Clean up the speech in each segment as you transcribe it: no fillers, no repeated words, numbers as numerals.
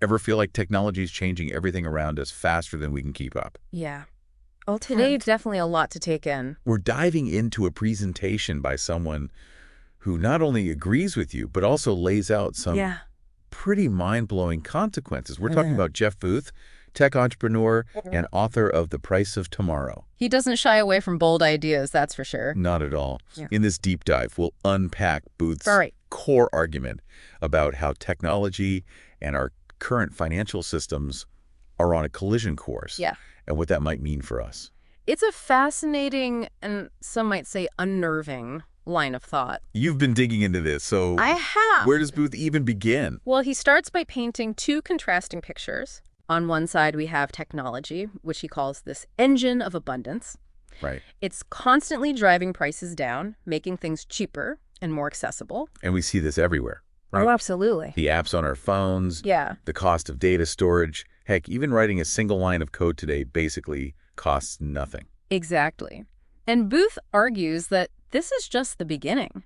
Ever feel like technology is changing everything around us faster than we can keep up? Yeah. Well, today's definitely a lot to take in. We're diving into a presentation by someone who not only agrees with you, but also lays out some Yeah. pretty mind-blowing consequences. We're talking about Jeff Booth, tech entrepreneur and author of The Price of Tomorrow. He doesn't shy away from bold ideas, that's for sure. Not at all. Yeah. In this deep dive, we'll unpack Booth's All right. core argument about how technology and our current financial systems are on a collision course. Yeah. And what that might mean for us. It's a fascinating and some might say unnerving line of thought. You've been digging into this, so I have. where does Booth even begin? Well, he starts by painting two contrasting pictures. On one side, we have technology, which he calls this engine of abundance. Right. It's constantly driving prices down, making things cheaper and more accessible. And we see this everywhere. Right? Oh, absolutely. The apps on our phones, Yeah. the cost of data storage. Heck, even writing a single line of code today basically costs nothing. Exactly. And Booth argues that this is just the beginning.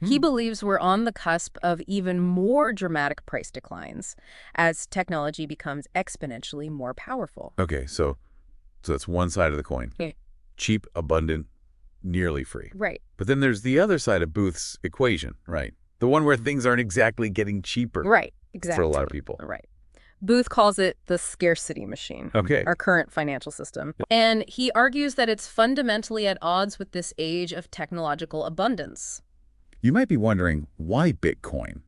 He believes we're on the cusp of even more dramatic price declines as technology becomes exponentially more powerful. Okay, so that's one side of the coin. Yeah. Cheap, abundant, nearly free. Right. But then there's the other side of Booth's equation, right? The one where things aren't exactly getting cheaper. Right. Exactly. For a lot of people. Right. Booth calls it the scarcity machine, Okay. our current financial system. And he argues that it's fundamentally at odds with this age of technological abundance. You might be wondering, why Bitcoin?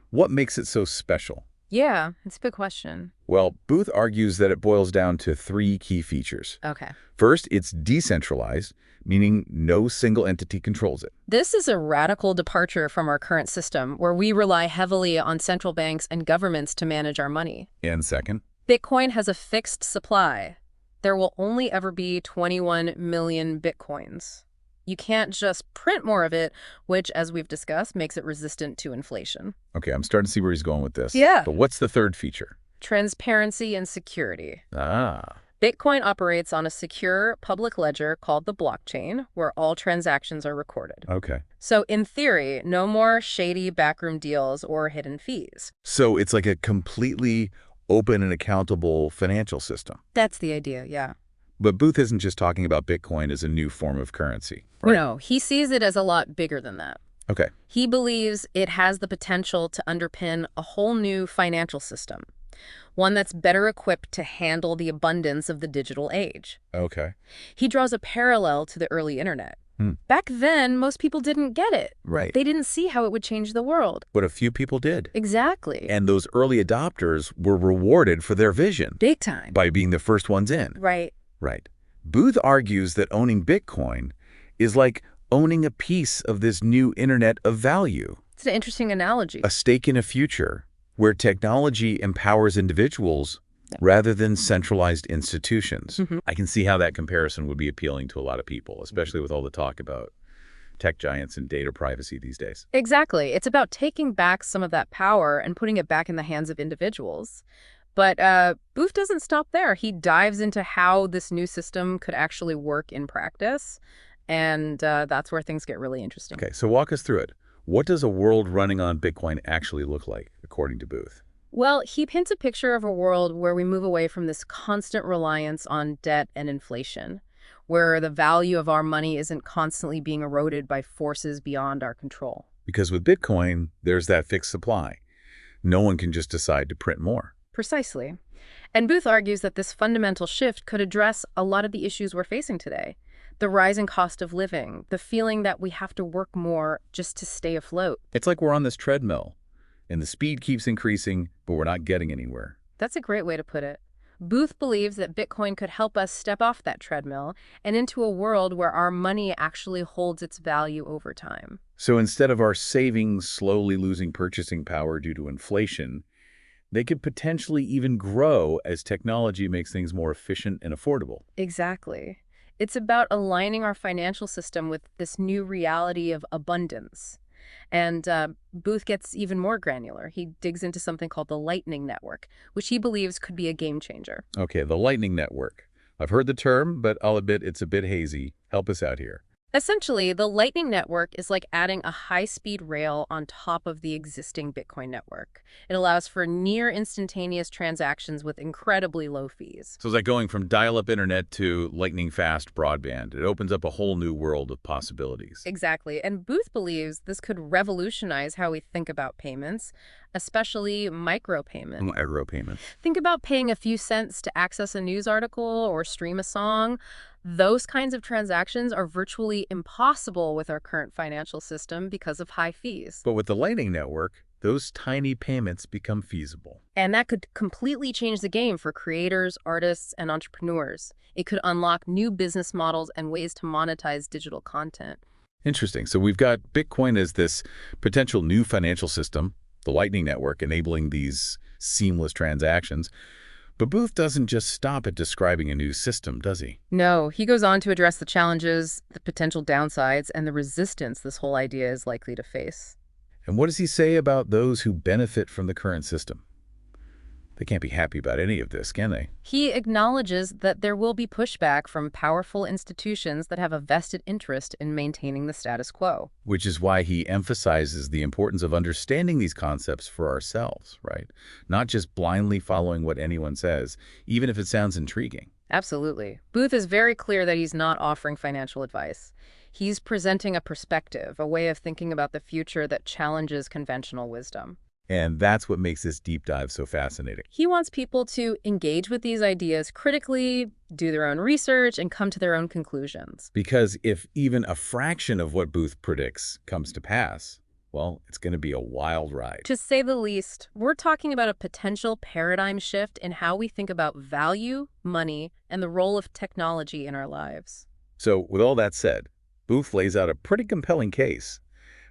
What makes it so special? Yeah, it's a big question. Well, Booth argues that it boils down to three key features. Okay. First, it's decentralized, meaning no single entity controls it. This is a radical departure from our current system, where we rely heavily on central banks and governments to manage our money. And second, Bitcoin has a fixed supply. There will only ever be 21 million Bitcoins. You can't just print more of it, which, as we've discussed, makes it resistant to inflation. okay, I'm starting to see where he's going with this. Yeah. But what's the third feature? Transparency and security. Ah, Bitcoin operates on a secure public ledger called the blockchain, where all transactions are recorded. okay. So in theory, no more shady backroom deals or hidden fees. So it's like a completely open and accountable financial system. That's the idea, yeah. But Booth isn't just talking about Bitcoin as a new form of currency. Right? No, he sees it as a lot bigger than that. Okay. He believes it has the potential to underpin a whole new financial system, one that's better equipped to handle the abundance of the digital age. Okay. He draws a parallel to the early internet. Back then, most people didn't get it. Right. They didn't see how it would change the world. But a few people did. Exactly. And those early adopters were rewarded for their vision Big time. by being the first ones in. Right. Right. Booth argues that owning Bitcoin is like owning a piece of this new internet of value, It's an interesting analogy. a stake in a future where technology empowers individuals rather than centralized institutions. I can see how that comparison would be appealing to a lot of people, especially with all the talk about tech giants and data privacy these days. Exactly. It's about taking back some of that power and putting it back in the hands of individuals. But Booth doesn't stop there. He dives into how this new system could actually work in practice. And that's where things get really interesting. Okay, so walk us through it. What does a world running on Bitcoin actually look like, according to Booth? Well, he paints a picture of a world where we move away from this constant reliance on debt and inflation, where the value of our money isn't constantly being eroded by forces beyond our control. Because with Bitcoin, there's that fixed supply. No one can just decide to print more. Precisely. And Booth argues that this fundamental shift could address a lot of the issues we're facing today. The rising cost of living, the feeling that we have to work more just to stay afloat. It's like we're on this treadmill, and the speed keeps increasing, but we're not getting anywhere. That's a great way to put it. Booth believes that Bitcoin could help us step off that treadmill and into a world where our money actually holds its value over time. So instead of our savings slowly losing purchasing power due to inflation, they could potentially even grow as technology makes things more efficient and affordable. Exactly. It's about aligning our financial system with this new reality of abundance. And Booth gets even more granular. He digs into something called the Lightning Network, which he believes could be a game changer. Okay, the Lightning Network. I've heard the term, but I'll admit it's a bit hazy. Help us out here. Essentially, the Lightning Network is like adding a high-speed rail on top of the existing Bitcoin network. It allows for near instantaneous transactions with incredibly low fees. So it's like going from dial-up internet to lightning-fast broadband. It opens up a whole new world of possibilities. Exactly. And Booth believes this could revolutionize how we think about payments, especially micropayment. Micropayment. Think about paying a few cents to access a news article or stream a song. Those kinds of transactions are virtually impossible with our current financial system because of high fees. But with the Lightning Network, those tiny payments become feasible. And that could completely change the game for creators, artists, and entrepreneurs. It could unlock new business models and ways to monetize digital content. Interesting. So we've got Bitcoin as this potential new financial system, the Lightning Network enabling these seamless transactions. But Booth doesn't just stop at describing a new system, does he? No, he goes on to address the challenges, the potential downsides, and the resistance this whole idea is likely to face. And what does he say about those who benefit from the current system? They can't be happy about any of this, can they? He acknowledges that there will be pushback from powerful institutions that have a vested interest in maintaining the status quo. Which is why he emphasizes the importance of understanding these concepts for ourselves, right? Not just blindly following what anyone says, even if it sounds intriguing. Absolutely. Booth is very clear that he's not offering financial advice. He's presenting a perspective, a way of thinking about the future that challenges conventional wisdom. And that's what makes this deep dive so fascinating. He wants people to engage with these ideas critically, do their own research, and come to their own conclusions. Because if even a fraction of what Booth predicts comes to pass, well, it's going to be a wild ride. To say the least, we're talking about a potential paradigm shift in how we think about value, money, and the role of technology in our lives. So with all that said, Booth lays out a pretty compelling case.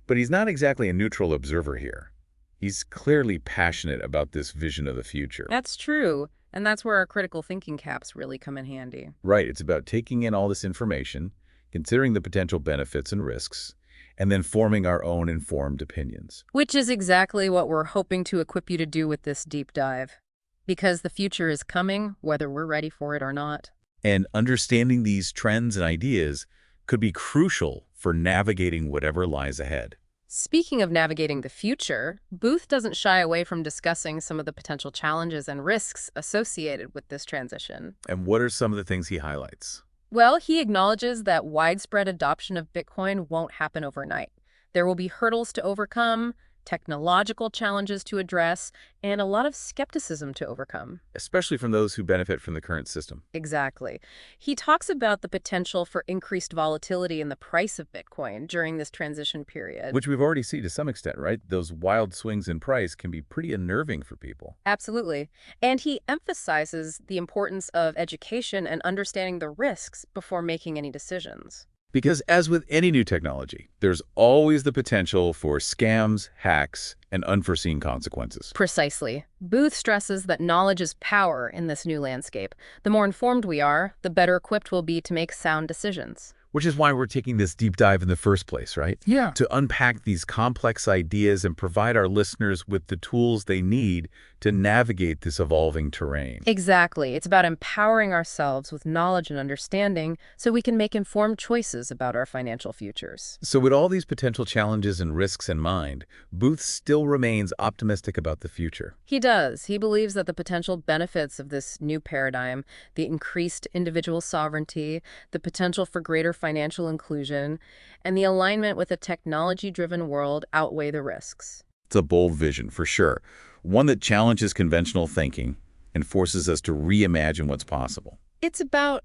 But he's not exactly a neutral observer here. He's clearly passionate about this vision of the future. That's true, and that's where our critical thinking caps really come in handy. Right, it's about taking in all this information, considering the potential benefits and risks, and then forming our own informed opinions. Which is exactly what we're hoping to equip you to do with this deep dive. Because the future is coming, whether we're ready for it or not. And understanding these trends and ideas could be crucial for navigating whatever lies ahead. Speaking of navigating the future, Booth doesn't shy away from discussing some of the potential challenges and risks associated with this transition. And what are some of the things he highlights? Well, he acknowledges that widespread adoption of Bitcoin won't happen overnight. There will be hurdles to overcome, technological challenges to address, and a lot of skepticism to overcome. Especially from those who benefit from the current system. Exactly. He talks about the potential for increased volatility in the price of Bitcoin during this transition period. Which we've already seen to some extent, right? Those wild swings in price can be pretty unnerving for people. Absolutely. And he emphasizes the importance of education and understanding the risks before making any decisions. Because as with any new technology, there's always the potential for scams, hacks, and unforeseen consequences. Precisely. Booth stresses that knowledge is power in this new landscape. The more informed we are, the better equipped we'll be to make sound decisions. Which is why we're taking this deep dive in the first place, right? Yeah. To unpack these complex ideas and provide our listeners with the tools they need to navigate this evolving terrain. Exactly. It's about empowering ourselves with knowledge and understanding so we can make informed choices about our financial futures. So with all these potential challenges and risks in mind, Booth still remains optimistic about the future. He does. He believes that the potential benefits of this new paradigm, the increased individual sovereignty, the potential for greater financial inclusion, and the alignment with a technology-driven world outweigh the risks. It's a bold vision, for sure. One that challenges conventional thinking and forces us to reimagine what's possible. It's about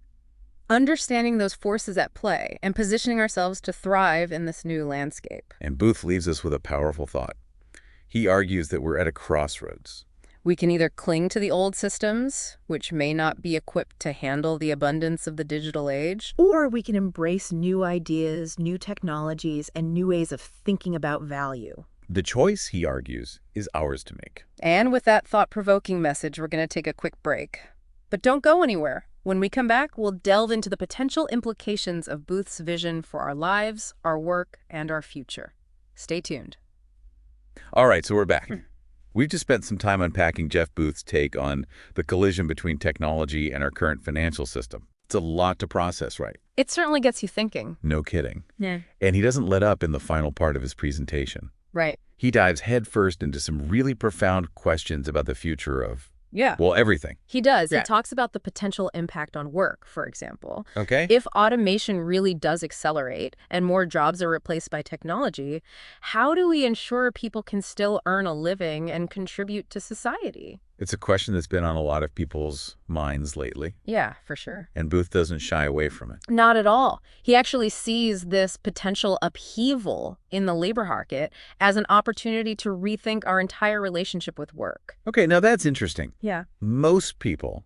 understanding those forces at play and positioning ourselves to thrive in this new landscape. And Booth leaves us with a powerful thought. He argues that we're at a crossroads. We can either cling to the old systems, which may not be equipped to handle the abundance of the digital age, or we can embrace new ideas, new technologies, and new ways of thinking about value. The choice, he argues, is ours to make. And with that thought-provoking message, we're going to take a quick break. But don't go anywhere. When we come back, we'll delve into the potential implications of Booth's vision for our lives, our work, and our future. Stay tuned. All right, so we're back. We've just spent some time unpacking Jeff Booth's take on the collision between technology and our current financial system. It's a lot to process, right? It certainly gets you thinking. No kidding. Yeah. And he doesn't let up in the final part of his presentation. Right. He dives headfirst into some really profound questions about the future of, Yeah. well, everything. He does. Yeah. He talks about the potential impact on work, for example. Okay. If automation really does accelerate and more jobs are replaced by technology, how do we ensure people can still earn a living and contribute to society? It's a question that's been on a lot of people's minds lately, Yeah, for sure. and Booth doesn't shy away from it. Not at all. He actually sees this potential upheaval in the labor market as an opportunity to rethink our entire relationship with work. Okay, now that's interesting. Yeah. Most people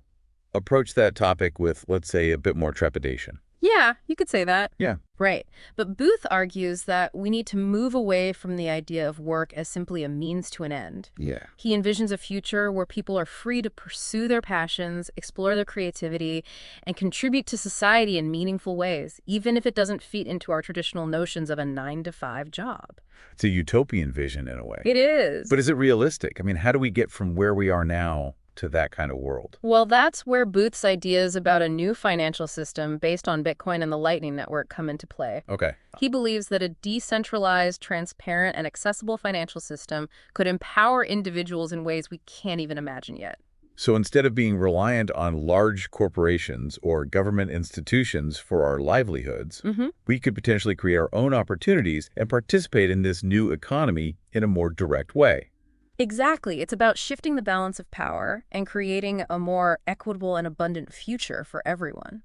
approach that topic with, let's say, a bit more trepidation. Yeah, you could say that. Yeah. Right. But Booth argues that we need to move away from the idea of work as simply a means to an end. Yeah. He envisions a future where people are free to pursue their passions, explore their creativity, and contribute to society in meaningful ways, even if it doesn't fit into our traditional notions of a 9-to-5 job. It's a utopian vision in a way. It is. But is it realistic? I mean, how do we get from where we are now to that kind of world? Well, that's where Booth's ideas about a new financial system based on Bitcoin and the Lightning Network come into play. Okay. He believes that a decentralized, transparent, and accessible financial system could empower individuals in ways we can't even imagine yet. So instead of being reliant on large corporations or government institutions for our livelihoods, we could potentially create our own opportunities and participate in this new economy in a more direct way. Exactly. It's about shifting the balance of power and creating a more equitable and abundant future for everyone.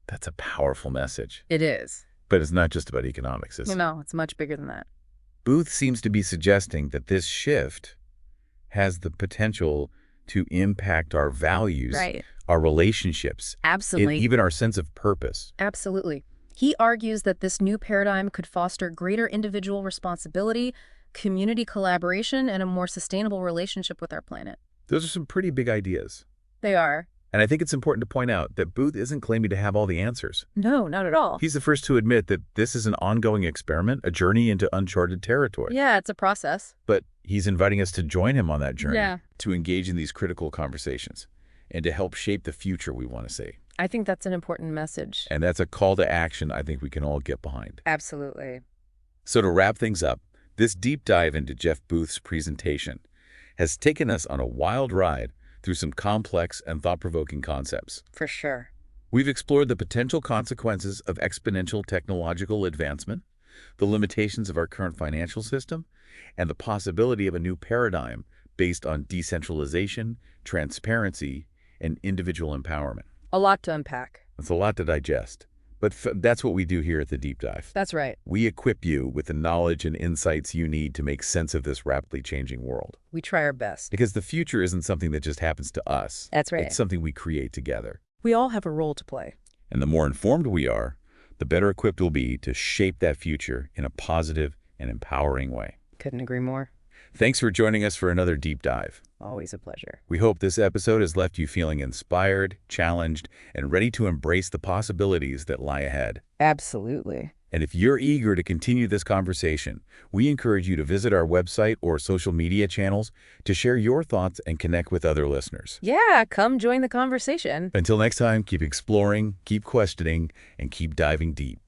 That's a powerful message. It is. But it's not just about economics, is it? No, it's much bigger than that. Booth seems to be suggesting that this shift has the potential to impact our values, Right. our relationships, and Absolutely. even our sense of purpose. Absolutely. He argues that this new paradigm could foster greater individual responsibility, community collaboration, and a more sustainable relationship with our planet. Those are some pretty big ideas. They are. And I think it's important to point out that Booth isn't claiming to have all the answers. No, not at all. He's the first to admit that this is an ongoing experiment, a journey into uncharted territory. Yeah, it's a process. But he's inviting us to join him on that journey, Yeah. to engage in these critical conversations, and to help shape the future we want to see. I think that's an important message. And that's a call to action I think we can all get behind. Absolutely. So to wrap things up, this deep dive into Jeff Booth's presentation has taken us on a wild ride through some complex and thought-provoking concepts. For sure. We've explored the potential consequences of exponential technological advancement, the limitations of our current financial system, and the possibility of a new paradigm based on decentralization, transparency, and individual empowerment. A lot to unpack. It's a lot to digest, but that's what we do here at the Deep Dive. That's right. We equip you with the knowledge and insights you need to make sense of this rapidly changing world. We try our best. Because the future isn't something that just happens to us. That's right. It's something we create together. We all have a role to play. And the more informed we are, the better equipped we'll be to shape that future in a positive and empowering way. Couldn't agree more. Thanks for joining us for another Deep Dive. Always a pleasure. We hope this episode has left you feeling inspired, challenged, and ready to embrace the possibilities that lie ahead. Absolutely. And if you're eager to continue this conversation, we encourage you to visit our website or social media channels to share your thoughts and connect with other listeners. Yeah, come join the conversation. Until next time, keep exploring, keep questioning, and keep diving deep.